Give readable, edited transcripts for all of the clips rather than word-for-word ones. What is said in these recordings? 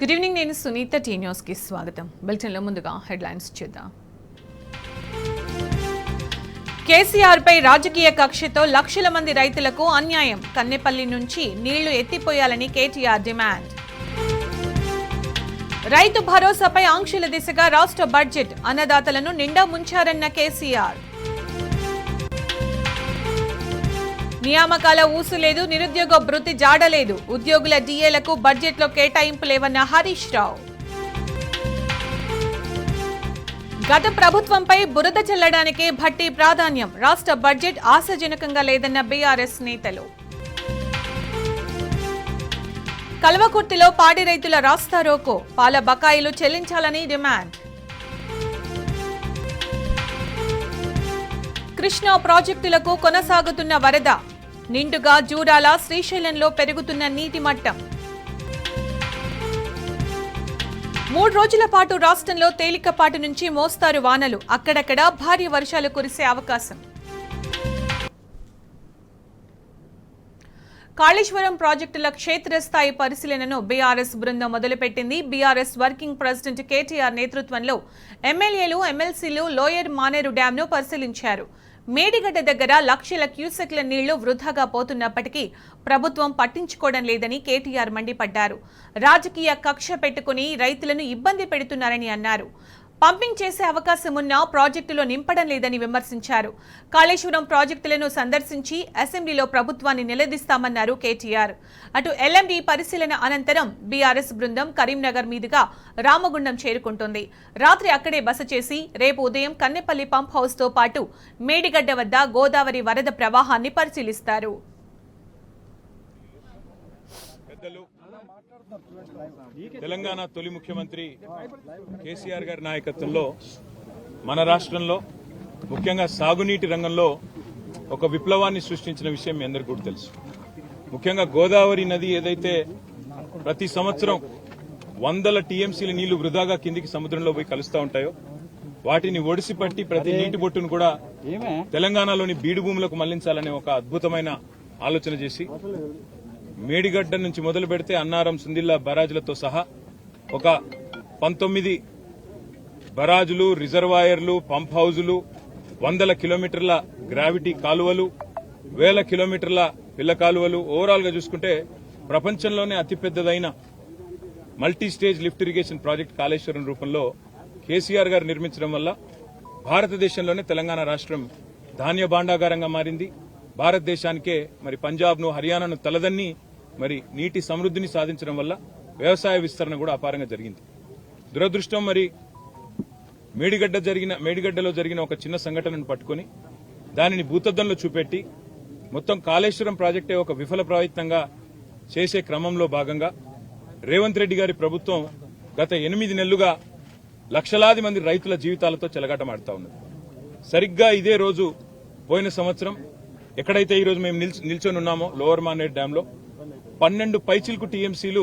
Good evening, నేను Sunitha. Tea news కి స్వాగతం. బులెటిన్ లో ముందుగా హెడ్లైన్స్ చూద్దాం. కేసీఆర్ పై రాజకీయ కక్షతో లక్షల మంది రైతులకు అన్యాయం. కన్నెపల్లి నుంచి నీళ్లు ఎత్తిపోయాలని కేటీఆర్ డిమాండ్. రైతు భరోసాపై ఆంక్షల దిశగా రాష్ట్ర బడ్జెట్. అన్నదాతలను నిండా ముంచారన్న కేసీఆర్. నియామకాల ఊసు లేదు, నిరుద్యోగ భృతి జాడలేదు. ఉద్యోగుల డిఏలకు బడ్జెట్లో కేటాయింపు లేవన్న హరీష్ రావు. గత ప్రభుత్వంపై బురద చల్లడానికే భట్టి ప్రాధాన్యం. రాష్ట్ర బడ్జెట్ ఆశాజనకంగా లేదన్న బీఆర్ఎస్ నేతలు. కల్వకుర్తిలో పాడి రైతుల రాస్తారోకో. పాల బకాయిలు చెల్లించాలని డిమాండ్. కృష్ణా ప్రాజెక్టులకు కొనసాగుతున్న వరద. నిండుగా జూరాల, శ్రీశైలంలో పెరుగుతున్న నీటి మట్టం. 3 రోజుల పాటు రాష్ట్రంలో తేలికపాటి నుంచి మోస్తారు వానలు. అక్కడక్కడ భారీ వర్షాలు కురిసే అవకాశం. కాళేశ్వరం ప్రాజెక్టుల క్షేత్రస్థాయి పరిశీలనను బీఆర్ఎస్ బృందం మొదలుపెట్టింది. బీఆర్ఎస్ వర్కింగ్ ప్రెసిడెంట్ కేటీఆర్ నేతృత్వంలో ఎమ్మెల్యేలు, ఎమ్మెల్సీలు లోయర్ మానేరు డ్యాంను పరిశీలించారు. మేడిగడ్డ దగ్గర లక్షల క్యూసెక్ల నీళ్లు వృధాగా పోతున్నప్పటికీ ప్రభుత్వం పట్టించుకోవడం లేదని కేటీఆర్ మండిపడ్డారు. రాజకీయ కక్ష పెట్టుకుని రైతులను ఇబ్బంది పెడుతున్నారని అన్నారు. పంపింగ్ చేసే అవకాశం ఉన్నా ప్రాజెక్టులో నింపడం లేదని విమర్శించారు. కాళేశ్వరం ప్రాజెక్టులను సందర్శించి అసెంబ్లీలో ప్రభుత్వాన్ని నిలదీస్తామన్నారు కేటీఆర్. అటు ఎల్ఎండి పరిశీలన అనంతరం బీఆర్ఎస్ బృందం కరీంనగర్ మీదుగా రామగుండం చేరుకుంటుంది. రాత్రి అక్కడే బస చేసి రేపు ఉదయం కన్నెపల్లి పంప్ హౌస్ తో పాటు మేడిగడ్డ వద్ద గోదావరి వరద ప్రవాహాన్ని పరిశీలిస్తారు. తెలంగాణ తొలి ముఖ్యమంత్రి కేసీఆర్ గారి నాయకత్వంలో మన రాష్ట్రంలో ముఖ్యంగా సాగునీటి రంగంలో ఒక విప్లవాన్ని సృష్టించిన విషయం మీ అందరికీ కూడా తెలుసు. ముఖ్యంగా గోదావరి నది ఏదైతే ప్రతి సంవత్సరం 100 టీఎంసీల నీళ్లు వృధాగా కిందికి సముద్రంలో పోయి కలుస్తూ ఉంటాయో వాటిని ఒడిసిపట్టి ప్రతి నీటి బొట్టును కూడా తెలంగాణలోని బీడు భూములకు మళ్లించాలనే ఒక అద్భుతమైన ఆలోచన చేసి మేడిగడ్డ నుంచి మొదలు పెడితే అన్నారం, సుందిల్లా బరాజులతో సహా ఒక 19 బరాజులు, రిజర్వాయర్లు, పంప్ హౌజులు, 100 కిలోమీటర్ల గ్రావిటీ కాలువలు, 1000 కిలోమీటర్ల పిల్ల కాలువలు, ఓవరాల్ గా చూసుకుంటే ప్రపంచంలోనే అతిపెద్దదైన multi stage lift irrigation project Kaleshwaram రూపంలో కేసీఆర్ గారు నిర్మించడం వల్ల భారతదేశంలోనే తెలంగాణ రాష్ట్రం ధాన్య భాండాగారంగా మారింది. భారతదేశానికే మరి పంజాబ్ను, హర్యానాను తలదన్ని మరి నీటి సమృద్ధిని సాధించడం వల్ల వ్యవసాయ విస్తరణ కూడా అపారంగా జరిగింది. దురదృష్టం మరి మేడిగడ్డలో జరిగిన ఒక చిన్న సంఘటనను పట్టుకుని దానిని భూతద్దంలో చూపెట్టి మొత్తం కాళేశ్వరం ప్రాజెక్టే ఒక విఫల ప్రయత్నంగా చేసే క్రమంలో భాగంగా రేవంత్ రెడ్డి గారి ప్రభుత్వం గత 8 నెలలుగా లక్షలాది మంది రైతుల జీవితాలతో చెలగాటమాడుతా ఉన్నది. సరిగ్గా ఇదే రోజు పోయిన సంవత్సరం ఎక్కడైతే ఈ రోజు మేము నిల్చొని ఉన్నామో లోవర్ మానేర్ డ్యామ్ లో 12 పైచిల్కు టీఎంసీలు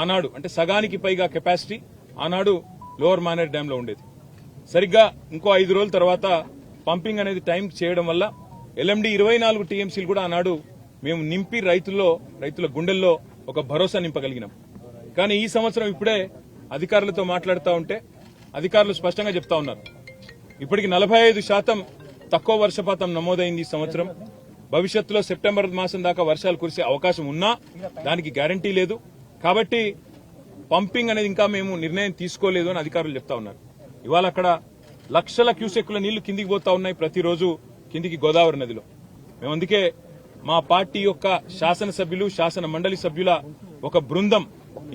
ఆనాడు, అంటే సగానికి పైగా కెపాసిటీ ఆనాడు లోవర్ మానేర్ డ్యామ్ లో ఉండేది. సరిగ్గా ఇంకో 5 రోజుల తర్వాత పంపింగ్ అనేది టైం చేయడం వల్ల ఎల్ఎండి 24 టీఎంసీలు కూడా ఆనాడు మేము నింపి రైతుల గుండెల్లో ఒక భరోసా నింపగలిగినాం. కానీ ఈ సంవత్సరం ఇప్పుడే అధికారులతో మాట్లాడుతూ ఉంటే అధికారులు స్పష్టంగా చెప్తా ఉన్నారు, ఇప్పటికి 45% తక్కువ వర్షపాతం నమోదైంది ఈ సంవత్సరం. భవిష్యత్తులో సెప్టెంబర్ మాసం దాకా వర్షాలు కురిసే అవకాశం ఉన్నా దానికి గ్యారంటీ లేదు. కాబట్టి పంపింగ్ అనేది ఇంకా మేము నిర్ణయం తీసుకోలేదు అని అధికారులు చెప్తా ఉన్నారు. ఇవాళ అక్కడ లక్షల క్యూసెక్కుల నీళ్లు కిందికి పోతా ఉన్నాయి ప్రతిరోజు కిందికి గోదావరి నదిలో. మేము అందుకే మా పార్టీ యొక్క శాసనసభ్యులు, శాసన మండలి సభ్యుల ఒక బృందం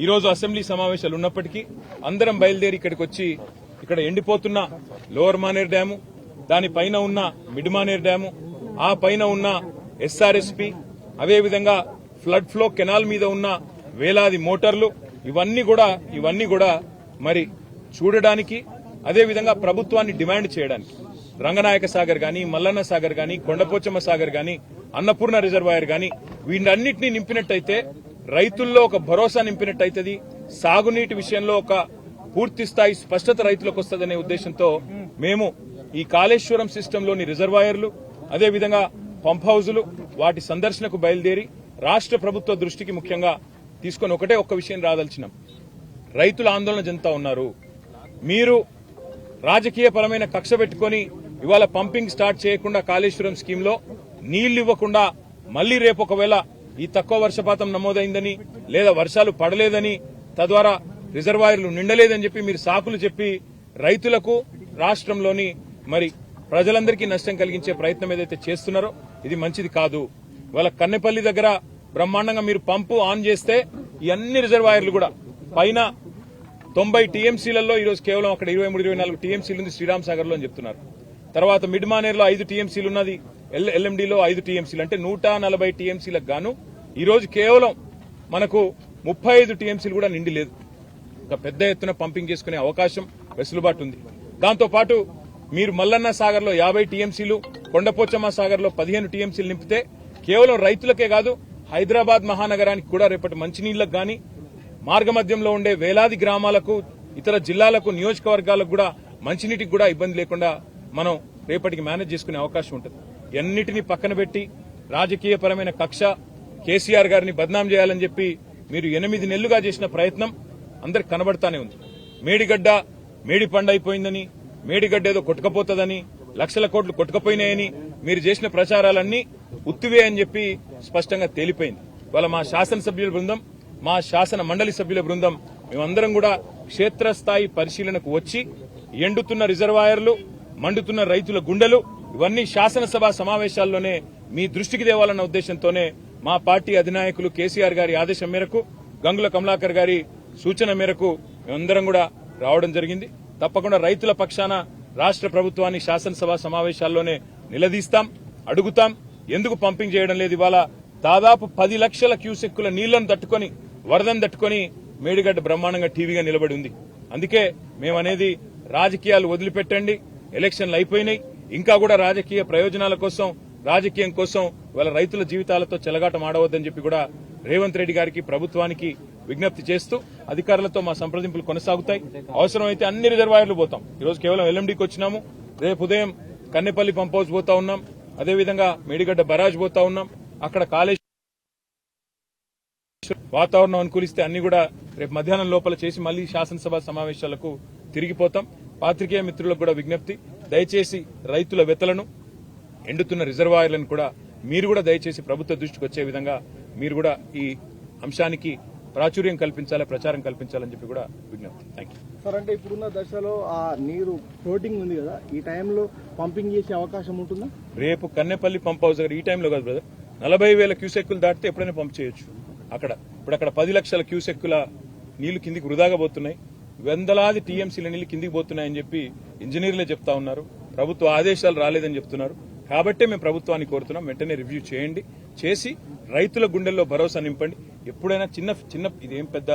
ఈరోజు అసెంబ్లీ సమావేశాలు ఉన్నప్పటికీ అందరం బయలుదేరి ఇక్కడికి వచ్చి ఇక్కడ ఎండిపోతున్న లోవర్ మానేర్ డ్యాము, దానిపైన ఉన్న మిడ్ మానేర్ డ్యాము, ఆ పైన ఉన్న ఎస్ఆర్ఎస్పీ, అదేవిధంగా ఫ్లడ్ ఫ్లో కెనాల్ మీద ఉన్న వేలాది మోటార్లు, ఇవన్నీ కూడా మరి చూడడానికి, అదేవిధంగా ప్రభుత్వాన్ని డిమాండ్ చేయడానికి రంగనాయక సాగర్ గాని, మల్లన్న సాగర్ గాని, కొండపోచమ్మ సాగర్ గాని, అన్నపూర్ణ రిజర్వాయర్ గాని వీటన్నిటినీ నింపినట్టయితే రైతుల్లో ఒక భరోసా నింపినట్టయితది. సాగునీటి విషయంలో ఒక పూర్తి స్థాయి స్పష్టత రైతులకు వస్తుందనే ఉద్దేశంతో మేము ఈ కాళేశ్వరం సిస్టంలోని రిజర్వాయర్లు, అదేవిధంగా పంప్ హౌజులు వాటి సందర్శనకు బయలుదేరి రాష్ట్ర ప్రభుత్వ దృష్టికి ముఖ్యంగా తీసుకుని ఒక్క విషయం రాదలిచినాం. రైతుల ఆందోళన చెందుతా ఉన్నారు. మీరు రాజకీయపరమైన కక్ష పెట్టుకుని ఇవాళ పంపింగ్ స్టార్ట్ చేయకుండా కాళేశ్వరం స్కీమ్ లో నీళ్లు ఇవ్వకుండా మళ్లీ రేపు ఒకవేళ ఈ తక్కువ వర్షపాతం నమోదైందని లేదా వర్షాలు పడలేదని తద్వారా రిజర్వాయర్లు నిండలేదని చెప్పి మీరు సాకులు చెప్పి రైతులకు రాష్ట్రంలోని మరి ప్రజలందరికీ నష్టం కలిగించే ప్రయత్నం ఏదైతే చేస్తున్నారో ఇది మంచిది కాదు. ఇవాళ కన్నెపల్లి దగ్గర బ్రహ్మాండంగా మీరు పంపు ఆన్ చేస్తే ఈ అన్ని రిజర్వాయర్లు కూడా పైన 90 టీఎంసీలలో ఈరోజు కేవలం అక్కడ 23-24 టీఎంసీలు ఉంది శ్రీరామ్ సాగర్ లో అని చెప్తున్నారు. తర్వాత మిడ్ మానేర్ లో 5 టీఎంసీలు ఉన్నది, ఎల్ఎండిలో 5 టీఎంసీలు అంటే 140 టీఎంసీలకు గాను ఈరోజు కేవలం మనకు 35 టీఎంసీలు కూడా నిండి లేదు. ఒక పెద్ద ఎత్తున పంపింగ్ చేసుకునే అవకాశం వెసులుబాటు ఉంది. దాంతో పాటు మీరు మల్లన్న సాగర్ లో 50 టీఎంసీలు, కొండపోచమ్మ సాగర్ లో 15 టీఎంసీలు నింపితే కేవలం రైతులకే కాదు హైదరాబాద్ మహానగరానికి కూడా రేపటి మంచినీళ్లకు గాని మార్గమధ్యంలో ఉండే వేలాది గ్రామాలకు, ఇతర జిల్లాలకు, నియోజకవర్గాలకు కూడా మంచినీటికి కూడా ఇబ్బంది లేకుండా మనం రేపటికి మేనేజ్ చేసుకునే అవకాశం ఉంటుంది. ఎన్నిటినీ పక్కన పెట్టి రాజకీయపరమైన కక్ష, కేసీఆర్ గారిని బద్నాం చేయాలని చెప్పి మీరు 8 నెలలుగా చేసిన ప్రయత్నం అందరికి కనబడతానే ఉంది. మేడిగడ్డ మేడి పండు అయిపోయిందని, మేడిగడ్డ ఏదో కొట్టుకపోతుందని, లక్షల కోట్లు కొట్టుకపోయినాయని మీరు చేసిన ప్రచారాలన్నీ ఉత్తివే అని చెప్పి స్పష్టంగా తేలిపోయింది. ఇవాళ మా శాసనసభ్యుల బృందం, మా శాసన మండలి సభ్యుల బృందం మేమందరం కూడా క్షేత్రస్థాయి పరిశీలనకు వచ్చి ఎండుతున్న రిజర్వాయర్లు, మండుతున్న రైతుల గుండెలు ఇవన్నీ శాసనసభ సమావేశాల్లోనే మీ దృష్టికి తేవాలన్న ఉద్దేశంతోనే మా పార్టీ అధినాయకులు కేసీఆర్ గారి ఆదేశం మేరకు, గంగుల కమలాకర్ గారి సూచన మేరకు మేమందరం కూడా రావడం జరిగింది. తప్పకుండా రైతుల పక్షాన రాష్ట్ర ప్రభుత్వాన్ని శాసనసభ సమావేశాల్లోనే నిలదీస్తాం, అడుగుతాం. ఎందుకు పంపింగ్ చేయడం లేదు? ఇవాళ దాదాపు 10 లక్షల క్యూసెక్కుల నీళ్లను తట్టుకొని, వరదను తట్టుకొని మేడిగడ్డ బ్రహ్మాండంగా టీవీగా నిలబడి ఉంది. అందుకే మేమనేది రాజకీయాలు వదిలిపెట్టండి, ఎలక్షన్లు అయిపోయినాయి, ఇంకా కూడా రాజకీయ ప్రయోజనాల కోసం, రాజకీయం కోసం ఇవాళ రైతుల జీవితాలతో చెలగాటం ఆడవద్దని చెప్పి కూడా రేవంత్ రెడ్డి గారికి, ప్రభుత్వానికి విజ్ఞప్తి చేస్తూ అధికారులతో మా సంప్రదింపులు కొనసాగుతాయి. అవసరమైతే అన్ని రిజర్వాయర్లు పోతాం. ఈరోజు కేవలం ఎల్ఎండికి వచ్చినాము, రేపు ఉదయం కన్నెపల్లి పంప్ హౌస్ పోతా ఉన్నాం, అదేవిధంగా మేడిగడ్డ బరాజ్ పోతా ఉన్నాం. అక్కడ కాళేశ్వరం వాతావరణం అనుకూలిస్తే అన్ని కూడా రేపు మధ్యాహ్నం లోపల చేసి మళ్లీ శాసనసభ సమావేశాలకు తిరిగిపోతాం. పాత్రికేయ మిత్రులకు కూడా విజ్ఞప్తి, దయచేసి రైతుల వెతలను, ఎండుతున్న రిజర్వాయర్లను కూడా మీరు కూడా దయచేసి ప్రభుత్వ దృష్టికి వచ్చే విధంగా మీరు కూడా ఈ అంశానికి ప్రాచుర్యం కల్పించాలి, ప్రచారం కల్పించాలని చెప్పి కూడా విజ్ఞప్తి. Thank you sir. అంటే ఇప్పుడున్న దశలో ఆ నీరు ఫ్లోటింగ్ ఉంది కదా, ఈ టైంలో పంపింగ్ చేసే అవకాశం ఉంటుందా? రేపు కన్నెపల్లి పంప్ హౌస్ దగ్గర ఈ టైంలో కాదు బ్రదర్, 40,000 క్యూసెక్కులు దాటితే ఎప్పుడైనా పంప్ చేయొచ్చు. ఇప్పుడు అక్కడ 10 లక్షల క్యూసెక్కుల నీళ్లు కిందికి వృధాగా పోతున్నాయి, వందలాది టీఎంసీల నీళ్లు కిందికి పోతున్నాయని చెప్పి ఇంజనీర్లే చెప్తా ఉన్నారు. ప్రభుత్వ ఆదేశాలు రాలేదని చెప్తున్నారు. కాబట్టే మేము ప్రభుత్వాన్ని కోరుతున్నాం, వెంటనే రివ్యూ చేయండి, చేసి రైతుల గుండెల్లో భరోసా నింపండి. ఎప్పుడైనా చిన్న ఇదేం పెద్ద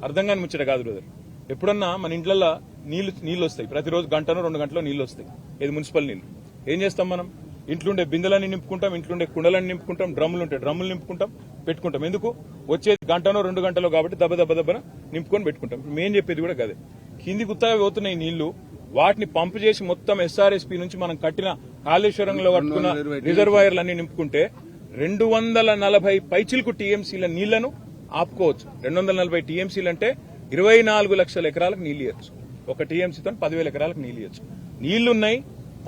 అర్థం కాని ముచ్చట కాదు బ్రదర్. ఎప్పుడన్నా మన ఇంట్లల్లో నీళ్లు వస్తాయి, ప్రతిరోజు 1-2 గంటలో నీళ్లు వస్తాయి, ఇది మున్సిపల్ నీళ్లు. ఏం చేస్తాం మనం? ఇంట్లుండే బిందెలని నింపుకుంటాం, ఇంట్లుండే కుండలని నింపుకుంటాం, డ్రమ్ములు నింపుకుంటాం, పెట్టుకుంటాం. ఎందుకు? వచ్చేది 1-2 గంటలో కాబట్టి దెబ్బన నింపుకొని పెట్టుకుంటాం. మేం చెప్పేది కూడా కదే, కిందికి ఉత్తగా పోతున్నాయి నీళ్లు, వాటిని పంపు చేసి మొత్తం ఎస్ఆర్ఎస్పీ నుంచి మనం కట్టిన కాళేశ్వరంలో కట్టుకున్న రిజర్వాయర్లన్నీ నింపుకుంటే 240 పైచిలకు టీఎంసీల నీళ్లను ఆపుకోవచ్చు. 240 టీఎంసీలు అంటే 24 లక్షల ఎకరాలకు నీళ్లు ఇవ్వచ్చు. ఒక టీఎంసీతో 10,000 ఎకరాలకు నీళ్లు ఇవ్వచ్చు. నీళ్లున్నాయి,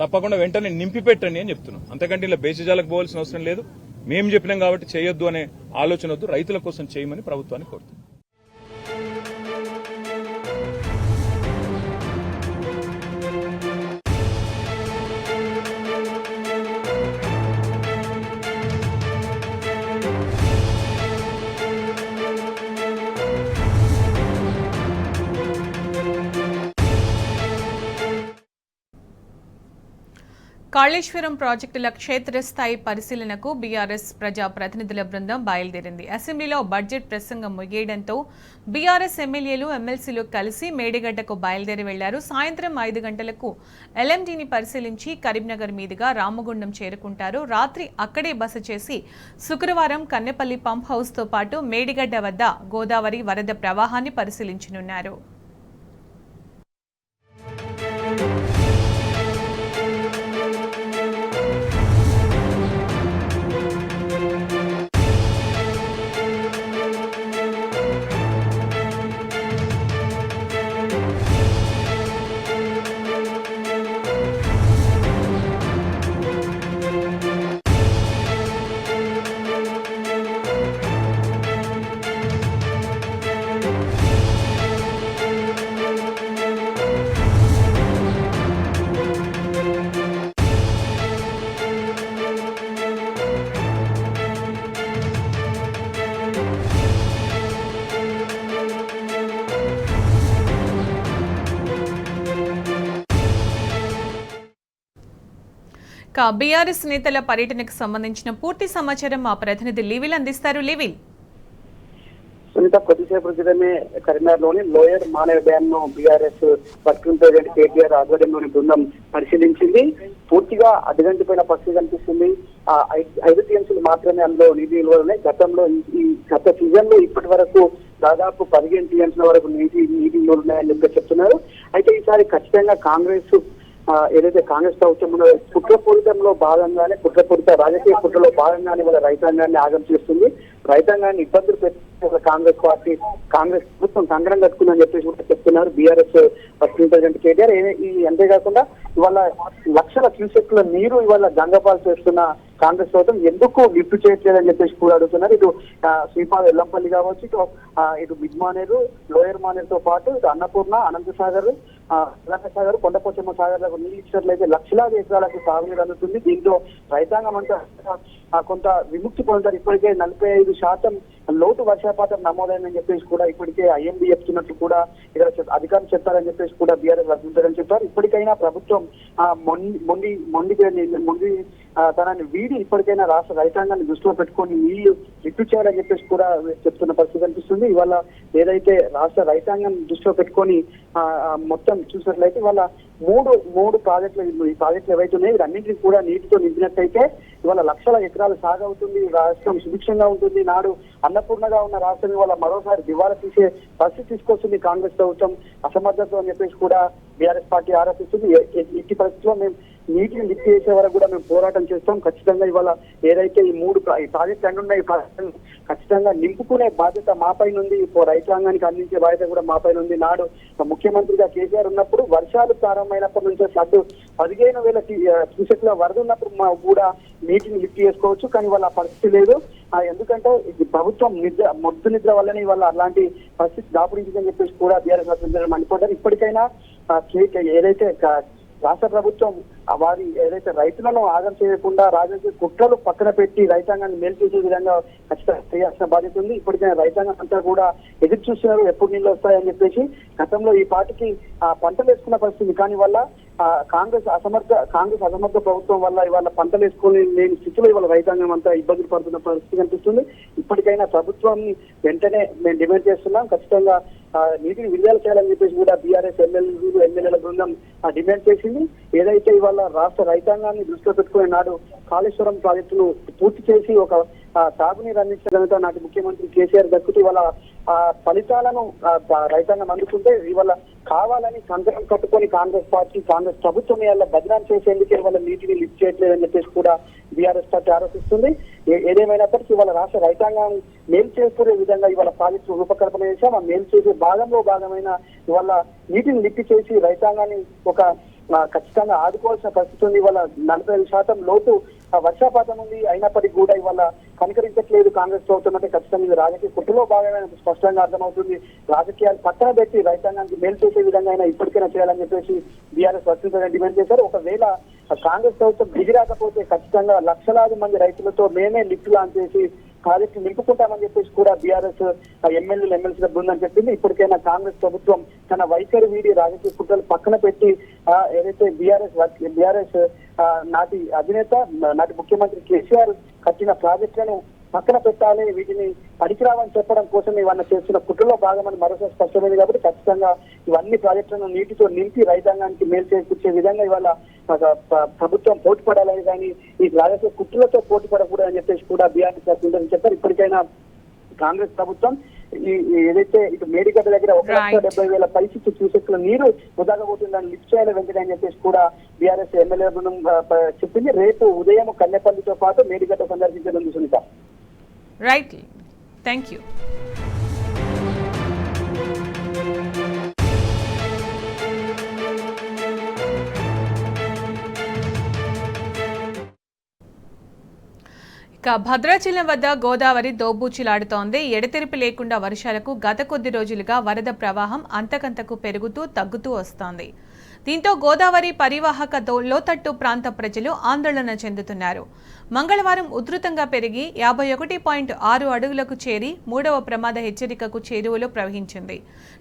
తప్పకుండా వెంటనే నింపి పెట్టండి అని చెప్తున్నాం. అంతకంటే ఇలా బేసిజాలకు పోవాల్సిన అవసరం లేదు. మేము చెప్పినాం కాబట్టి చేయొద్దు అనే ఆలోచన వద్దు, రైతుల కోసం చేయమని ప్రభుత్వాన్ని కోరుతున్నాం. కాళేశ్వరం ప్రాజెక్టుల క్షేత్రస్థాయి పరిశీలనకు బీఆర్ఎస్ ప్రజా ప్రతినిధుల బృందం బయలుదేరింది. అసెంబ్లీలో బడ్జెట్ ప్రసంగం ముగియడంతో బీఆర్ఎస్ ఎమ్మెల్యేలు, ఎమ్మెల్సీలు కలిసి మేడిగడ్డకు బయలుదేరి వెళ్లారు. సాయంత్రం 5 గంటలకు ఎల్ఎండీని పరిశీలించి కరీంనగర్ మీదుగా రామగుండం చేరుకుంటారు. రాత్రి అక్కడే బస చేసి శుక్రవారం కన్నెపల్లి పంప్ హౌస్తో పాటు మేడిగడ్డ వద్ద గోదావరి వరద ప్రవాహాన్ని పరిశీలించనున్నారు. ఇక బీఆర్ఎస్ నేతల పర్యటనకు సంబంధించిన పూర్తి సమాచారం మా ప్రతినిధి లివిల్ అందిస్తారు. లివిల్. సునీత, కొద్దిసేపు క్రితమే కరీంనగర్లోని లోయర్ మానేర్ డ్యామ్ ను బీఆర్ఎస్ వర్కింగ్ ప్రెసిడెంట్ కేటీఆర్ ఆధ్వర్యంలోని బృందం పరిశీలించింది. పూర్తిగా అడ్డుగంటిపోయిన పరిస్థితి కనిపిస్తుంది. 5 టీఎంసీలు మాత్రమే అందులో నిధి నిల్వలు ఉన్నాయి. గతంలో ఈ గత సీజన్ లో ఇప్పటి వరకు దాదాపు 15 టీఎంసీల వరకు నిధి నిల్వలు ఉన్నాయని చెప్తున్నారు. అయితే ఈసారి ఖచ్చితంగా కాంగ్రెస్ ఏదైతే కాంగ్రెస్ ప్రభుత్వం కుట్రపూరితంలో భాగంగానే కుట్రపూరిత రాజకీయ కుట్రలో భాగంగానే వాళ్ళ రైతాంగాన్ని ఆగం చేస్తుంది. రైతాంగాన్ని ఇబ్బందులు పెట్టి కాంగ్రెస్ పార్టీ కాంగ్రెస్ ప్రభుత్వం కంగరం కట్టుకుందని చెప్పేసి కూడా చెప్తున్నారు బీఆర్ఎస్ వర్కింగ్ ప్రెసిడెంట్ కేటీఆర్. అంతేకాకుండా ఇవాళ లక్షల క్యూసెక్ల నీరు ఇవాళ గంగపాలు చేస్తున్న కాంగ్రెస్ ప్రభుత్వం ఎందుకు లిఫ్ట్ చేయట్లేదని చెప్పేసి కూడా అడుగుతున్నారు. ఇటు శ్రీపాద ఎల్లంపల్లి కావచ్చు, ఇటు బిగ్ మానేరు, లోయర్ మానేరుతో పాటు ఇటు అన్నపూర్ణ, అనంతసాగర్, సాగర్, కొండపోచమ్మ సాగర్లకు నీళ్ళు ఇచ్చినట్లయితే లక్షలాది ఎకరాలకు సాగునీరు అందుతుంది. దీంతో రైతాంగం అంతా కొంత విముక్తి పొందుతారు. ఇప్పటికే 45% లోటు వర్షపాతం నమోదైందని చెప్పేసి కూడా ఇప్పటికే ఐఎండీ చెప్తున్నట్లు కూడా ఇక్కడ అధికారులు చెప్తారని చెప్పేసి కూడా బీఆర్ఎస్ వర్తించారని చెప్పారు. ఇప్పటికైనా ప్రభుత్వం మొండి తనని వీడి ఇప్పటికైనా రాష్ట్ర రైతాంగాన్ని దృష్టిలో పెట్టుకొని నీళ్లు లిఫ్ట్ చేయాలని చెప్పేసి కూడా చెప్తున్న పరిస్థితి కనిపిస్తుంది. ఇవాళ ఏదైతే రాష్ట్ర రైతాంగం దృష్టిలో పెట్టుకొని మొత్తం చూసినట్లయితే ఇవాళ మూడు ప్రాజెక్టులు ఈ ప్రాజెక్టులు ఏవైతే ఉన్నాయో వీటన్నింటినీ కూడా నీటితో నింపినట్లయితే ఇవాళ లక్షల ఎకరాలు సాగవుతుంది. రాష్ట్రం సుభిక్షంగా ఉంటుంది. నాడు అన్నపూర్ణగా ఉన్న రాష్ట్రం ఇవాళ మరోసారి దివాలా తీసే పరిస్థితి తీసుకొస్తుంది కాంగ్రెస్ ప్రభుత్వం అసమర్థత అని చెప్పేసి కూడా బీఆర్ఎస్ పార్టీ ఆరోపిస్తుంది. ఇట్టి పరిస్థితిలో మేము నీటిని లిఫ్ట్ చేసే వరకు కూడా మేము పోరాటం చేస్తాం. ఖచ్చితంగా ఇవాళ ఏదైతే ఈ ప్రాజెక్టులు అన్ని ఉన్నాయి, ఖచ్చితంగా నింపుకునే బాధ్యత మాపై ఉంది. రైతాంగానికి అందించే బాధ్యత కూడా మాపై ఉంది. నాడు ముఖ్యమంత్రిగా కేసీఆర్ ఉన్నప్పుడు వర్షాలు ప్రారంభమైనప్పటి నుంచే సడ్డు 15,000 క్యూసెక్ల వరద ఉన్నప్పుడు కూడా నీటిని లిఫ్ట్ చేసుకోవచ్చు. కానీ వాళ్ళ పరిస్థితి లేదు. ఎందుకంటే ఇది ప్రభుత్వం మొద్దు నిద్ర వల్లనే ఇవాళ అలాంటి పరిస్థితి దాపురించిందని చెప్పేసి కూడా బీఆర్ఎస్ మండిపోతారు. ఇప్పటికైనా ఏదైతే రాష్ట్ర ప్రభుత్వం వారి ఏదైతే రైతులను ఆగం చేయకుండా రాజకీయ కుట్రలు పక్కన పెట్టి రైతాంగాన్ని మేలు చేసే విధంగా ఖచ్చితంగా చేయాల్సిన బాధ్యత ఉంది. ఇప్పటికైనా రైతాంగం అంతా కూడా ఎదురు చూస్తున్నారు ఎప్పుడు నీళ్ళు వస్తాయని చెప్పేసి. గతంలో ఈ పార్టీకి పంటలు వేసుకున్న పరిస్థితి కానీ వల్ల కాంగ్రెస్ అసమర్థ ప్రభుత్వం వల్ల ఇవాళ పంటలు వేసుకొని లేని స్థితిలో ఇవాళ రైతాంగం అంతా ఇబ్బందులు పడుతున్న పరిస్థితి కనిపిస్తుంది. ఇప్పటికైనా ప్రభుత్వాన్ని వెంటనే మేము డిమాండ్ చేస్తున్నాం. ఖచ్చితంగా నీటిని విడుదల చేయాలని చెప్పేసి కూడా బీఆర్ఎస్ ఎమ్మెల్యేల బృందం డిమాండ్ చేసింది. ఏదైతే ఇవాళ రాష్ట్ర రైతాంగాన్ని దృష్టిలో పెట్టుకునే నాడు కాళేశ్వరం ప్రాజెక్టును పూర్తి చేసి ఒక తాగునీరు అందించడంతో నాటి ముఖ్యమంత్రి కేసీఆర్ దక్కుతూ ఇవాళ ఫలితాలను రైతాంగం అందుకుంటే ఇవాళ కావాలని కంకణం కట్టుకొని కాంగ్రెస్ ప్రభుత్వం ఇవాళ బదనాం చేసేందుకే ఇవాళ నీటిని లిఫ్ట్ చేయట్లేదని చెప్పేసి కూడా బీఆర్ఎస్ పార్టీ ఆరోపిస్తుంది. ఏదేమైనప్పటికీ ఇవాళ రాష్ట్ర రైతాంగం మేలు చేసుకునే విధంగా ఇవాళ ప్రాజెక్టు రూపకల్పన చేశాం. ఆ మేలు చేసే భాగంగా ఇవాళ నీటిని లిఫ్ట్ చేసి రైతాంగాన్ని ఒక ఖచ్చితంగా ఆదుకోవాల్సిన పరిస్థితి ఉంది. ఇవాళ 45% లోటు వర్షపాతం ఉంది. అయినప్పటికీ కూడా ఇవాళ కనికరించట్లేదు కాంగ్రెస్ ప్రభుత్వం. అంటే ఖచ్చితంగా ఇది రాజకీయ కుట్రలో భాగమైన స్పష్టంగా అర్థమవుతుంది. రాజకీయాలు పక్కన పెట్టి రైతాంగానికి మేలు చేసే విధంగా అయినా ఇప్పటికైనా చేయాలని చెప్పేసి బీఆర్ఎస్ వర్తించాలని డిమాండ్ చేశారు. ఒకవేళ కాంగ్రెస్ ప్రభుత్వం దిగిరాకపోతే ఖచ్చితంగా లక్షలాది మంది రైతులతో మేమే లిఫ్ట్ లాంచ్ చేసి ప్రాజెక్టు నింపుకుంటామని చెప్పేసి కూడా బీఆర్ఎస్ ఎమ్మెల్సీల బృందం చెప్పింది. ఇప్పటికైనా కాంగ్రెస్ ప్రభుత్వం తన వైఖరి వీడి రాజకీయ కుట్రలు పక్కన పెట్టి ఏదైతే బీఆర్ఎస్ నాటి అధినేత నాటి ముఖ్యమంత్రి కేసీఆర్ కట్టిన ప్రాజెక్టులను పక్కన పెట్టాలి, వీటిని పనికిరావని చెప్పడం కోసం ఇవన్నీ చేస్తున్న కుట్రలో భాగమని మరోసారి స్పష్టమైంది. కాబట్టి ఖచ్చితంగా ఇవన్నీ ప్రాజెక్టులను నీటితో నింపి రైతాంగానికి మేలు చేకూర్చే విధంగా ఇవాళ ప్రభుత్వం పోటీ పడాలని కానీ ఈ రాజకీయ కుట్రలతో పోటీ పడకూడదని చెప్పేసి కూడా బీఆర్ఎస్ చెప్పారు. ఇప్పటికైనా కాంగ్రెస్ ప్రభుత్వం ఏదైతే ఇటు మేడిగడ్డ దగ్గర 1,70,000 పరిస్థితి క్యూసెక్ల నీరు వృధాగబోతుందని లిఫ్ట్ చేయాలి వెంటనే అని చెప్పేసి కూడా బీఆర్ఎస్ ఎమ్మెల్యే బృందం చెప్పింది. రేపు ఉదయం కన్నెపల్లితో పాటు మేడిగడ్డ సందర్శించనుంది సునీత. Right, thank you. ఇక భద్రాచలం వద్ద గోదావరి దోబూచులాడుతోంది. ఎడతెరిపి లేకుండా వర్షాలకు గత కొద్ది రోజులుగా వరద ప్రవాహం అంతకంతకు పెరుగుతూ తగ్గుతూ వస్తోంది. దీంతో గోదావరి పరివాహక లోతట్టు ప్రాంత ప్రజలు ఆందోళన చెందుతున్నారు. మంగళవారం ఉధృతంగా పెరిగి 51.6 అడుగులకు చేరి 3వ ప్రమాద హెచ్చరికకు చేరువలో ప్రవహించింది.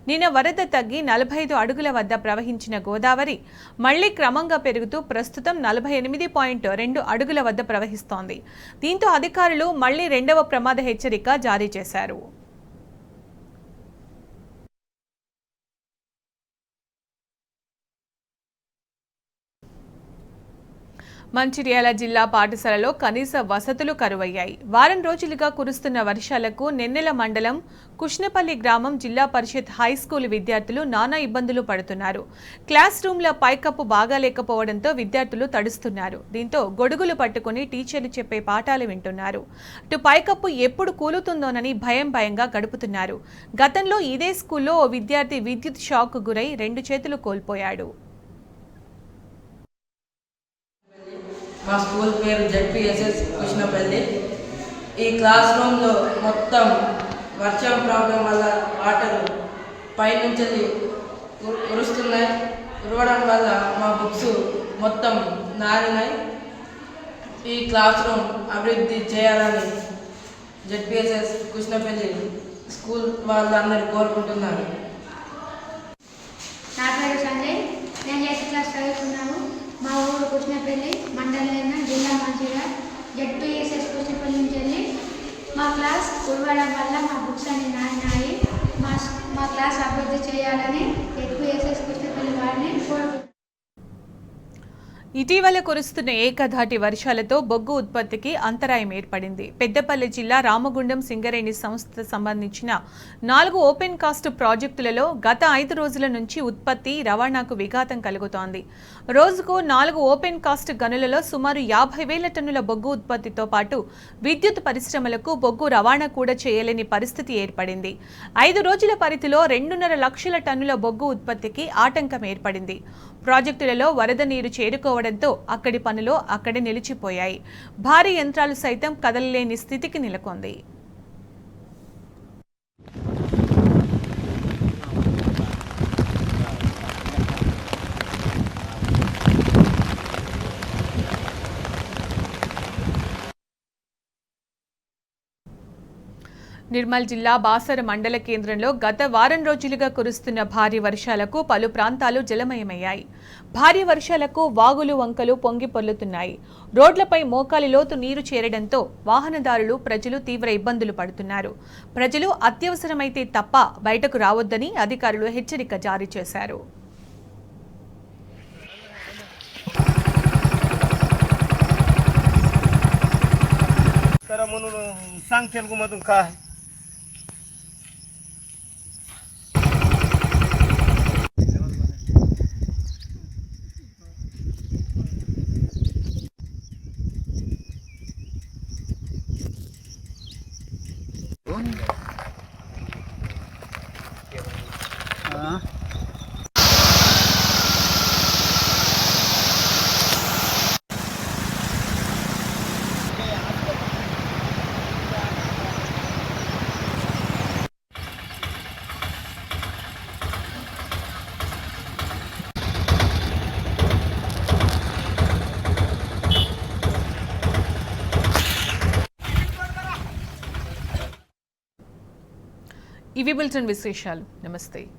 నిన్న వరద తగ్గి 45 అడుగుల వద్ద ప్రవహించిన గోదావరి మళ్లీ క్రమంగా పెరుగుతూ ప్రస్తుతం 48.2 అడుగుల వద్ద ప్రవహిస్తోంది. దీంతో అధికారులు మళ్లీ 2వ ప్రమాద హెచ్చరిక జారీ చేశారు. మంచిర్యాల జిల్లా పాఠశాలలో కనీస వసతులు కరువయ్యాయి. వారం రోజులుగా కురుస్తున్న వర్షాలకు నెన్నెల మండలం కుష్నపల్లి గ్రామం జిల్లా పరిషత్ హైస్కూల్ విద్యార్థులు నానా ఇబ్బందులు పడుతున్నారు. క్లాస్ రూమ్ల పైకప్పు బాగాలేకపోవడంతో విద్యార్థులు తడుస్తున్నారు. దీంతో గొడుగులు పట్టుకుని టీచర్లు చెప్పే పాఠాలు వింటున్నారు. అటు పైకప్పు ఎప్పుడు కూలుతుందోనని భయంగా గడుపుతున్నారు. గతంలో ఇదే స్కూల్లో ఓ విద్యార్థి విద్యుత్ షాక్ గురై 2 చేతులు కోల్పోయాడు. మా స్కూల్ పేరు జెడ్పీఎస్ఎస్ కృష్ణపల్లి. ఈ క్లాస్ రూమ్లో మొత్తం వర్షం ప్రాబ్లం వల్ల వాటర్ పైనుంచి కురుస్తున్నాయి. కురవడం వల్ల మా బుక్స్ మొత్తం నారినాయి. ఈ క్లాస్ రూమ్ అభివృద్ధి చేయాలని జెడ్పీఎస్ఎస్ కృష్ణపల్లి స్కూల్ వాళ్ళందరూ కోరుకుంటున్నారు. నా పేరు సంజయ్. నేను 8th క్లాస్ చదువుతున్నాను. మా ఊరు కృష్ణపల్లి, మండలం జిల్లా మంచిర్యాల. జెడ్పీఎస్ఎస్ కృష్ణపల్లి నుంచి వెళ్ళి మా క్లాస్ కురవడం వల్ల మా బుక్స్ అన్ని నానినాయి. మా క్లాస్ అభివృద్ధి చేయాలని జెడ్పీఎస్ఎస్ కృష్ణపల్లి వారిని కోరుకుంటున్నాను. ఇటీవల కురుస్తున్న ఏకధాటి వర్షాలతో బొగ్గు ఉత్పత్తికి అంతరాయం ఏర్పడింది. పెద్దపల్లి జిల్లా రామగుండం సింగరేణి సంస్థ సంబంధించిన 4 ఓపెన్ కాస్ట్ ప్రాజెక్టులలో గత 5 రోజుల నుంచి ఉత్పత్తి రవాణాకు విఘాతం కలుగుతోంది. రోజుకు 4 ఓపెన్ కాస్ట్ గనులలో సుమారు 50,000 టన్నుల బొగ్గు ఉత్పత్తితో పాటు విద్యుత్ పరిశ్రమలకు బొగ్గు రవాణా కూడా చేయలేని పరిస్థితి ఏర్పడింది. 5 రోజుల పరిధిలో 2.5 లక్షల టన్నుల బొగ్గు ఉత్పత్తికి ఆటంకం ఏర్పడింది. ప్రాజెక్టులలో వరద నీరు చేరుకోవడంతో అక్కడి పనులు అక్కడే నిలిచిపోయాయి. భారీ యంత్రాలు సైతం కదలలేని స్థితికి నెలకొంది. నిర్మల్ జిల్లా బాసర మండల కేంద్రంలో గత వారం రోజులుగా కురుస్తున్న భారీ వర్షాలకు పలు ప్రాంతాలు జలమయమయ్యాయి. భారీ వర్షాలకు వాగులు వంకలు పొంగి పొర్లుతున్నాయి. రోడ్లపై మోకాలి లోతు నీరు చేరడంతో వాహనదారులు ప్రజలు తీవ్ర ఇబ్బందులు పడుతున్నారు. ప్రజలు అత్యవసరమైతే తప్ప బయటకు రావొద్దని అధికారులు హెచ్చరిక జారీ చేశారు. ఇవి బులెటిన్ విశేషాలు. నమస్తే.